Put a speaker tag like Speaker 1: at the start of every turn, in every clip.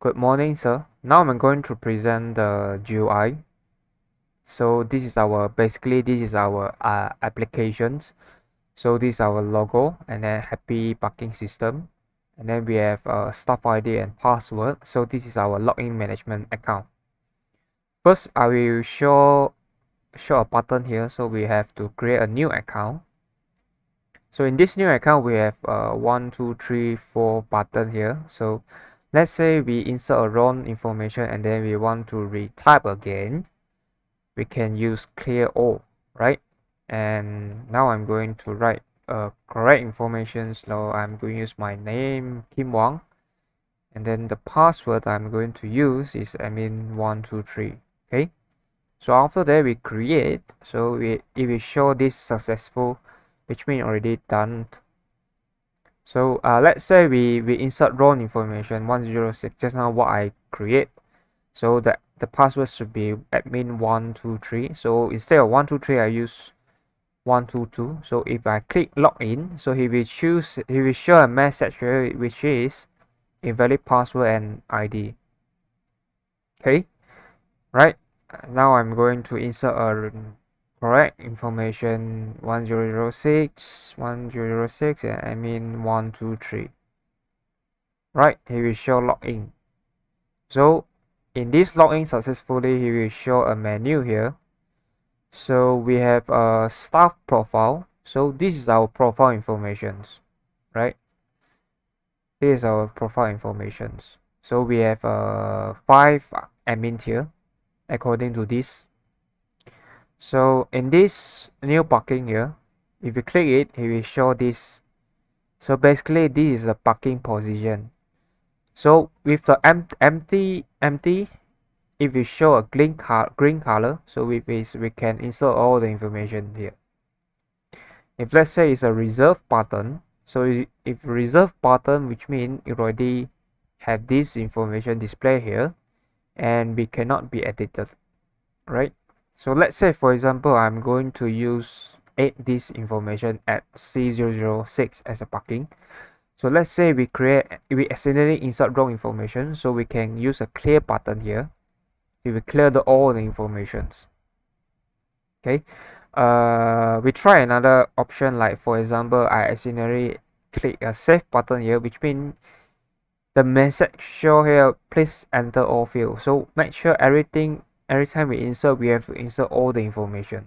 Speaker 1: Good morning, sir. Now I'm going to present the GUI. So this is our applications. So this is our logo and then happy parking system. And then we have staff ID and password. So this is our login management account. First, I will show a button here. So we have to create a new account. So in this new account, we have 1, 2, 3, 4 button here. So let's say we insert a wrong information and then we want to retype again. We can use clear all, right? And now I'm going to write correct information. So I'm going to use my name, Kim Wang. And then the password I'm going to use is admin123. Okay. So after that we create. So it will show this successful, which means already done. So let's say we insert wrong information 106, just now what I create. So the password should be admin123. So instead of 123 I use 122. So if I click login, so he will show a message here which is invalid password and ID. Okay, right. Now I'm going to insert a correct information 1006 and admin123. Right, he will show login. So in this login successfully, he will show a menu here. So we have a staff profile. So this is our profile informations, right? This is our profile informations. So we have 5 admin here according to this. So in this new parking here, if you click it, he will show this. So basically this is a parking position. So with the empty, if we show a green color, so with this we can insert all the information here. If let's say it's a reserve button, so if reserve button, which means it already have this information display here and we cannot be edited, right? So let's say for example I'm going to add this information at C006 as a parking. So let's say we accidentally insert wrong information, so we can use a clear button here. We will clear all the informations. Okay, we try another option, like for example I accidentally click a save button here, which means the message show here please enter all fields. So make sure every time we insert, we have to insert all the information.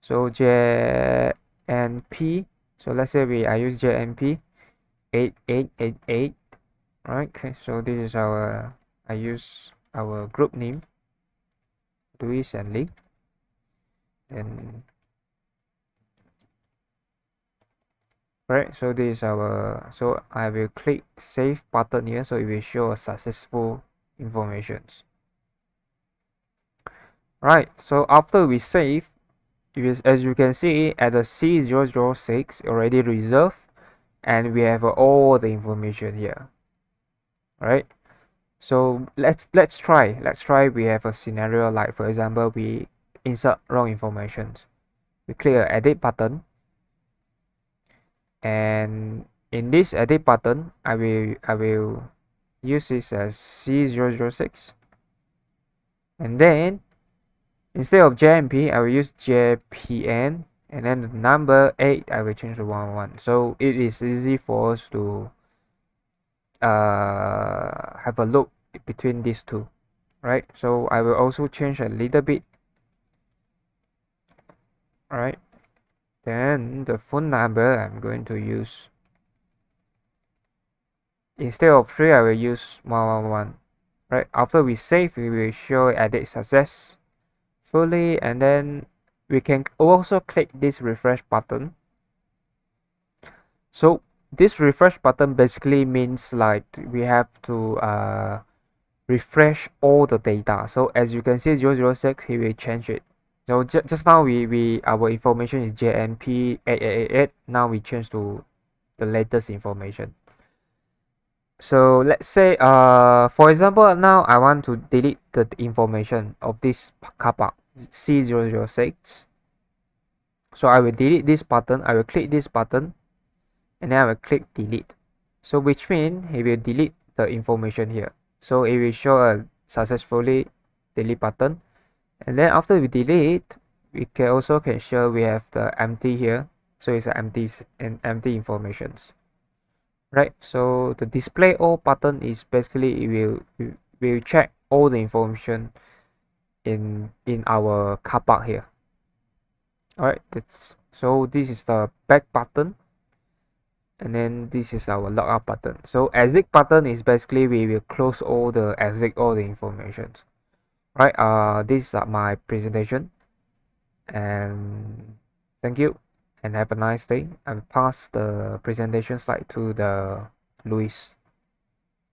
Speaker 1: So JNP, so let's say I use JNP 8888. Right, okay, so this is I use our group name, Luis and Lee. And right, so this is so I will click save button here, so it will show a successful informations. Right, so after we save, as you can see at the C006 already reserved, and we have all the information here. Right, so let's try we have a scenario, like for example we insert wrong information. We click a edit button, and in this edit button I will use this as C006, and then instead of JMP I will use JPN, and then the number 8 I will change to 111. So it is easy for us to have a look between these two, right? So I will also change a little bit. Right, then the phone number I'm going to use, instead of 3 I will use 111. Right, after we save, we will show edit success fully, and then we can also click this refresh button. So this refresh button basically means like we have to refresh all the data. So as you can see 006, he will change it. So just now our information is JNP 8888. Now we change to the latest information. So let's say for example now I want to delete the information of this car park C006. So I will delete this button, I will click this button, and then I will click delete. So which means he will delete the information here. So it will show a successfully delete button. And then after we delete, we can also show we have the empty here. So it's an empty informations. Right, so the display all button is basically it will check all the information in our car park here. Alright, this is the back button, and then this is our logout button. So exit button is basically we will close all the information. Right, this is my presentation, and thank you and have a nice day. And pass the presentation slide to the Luis.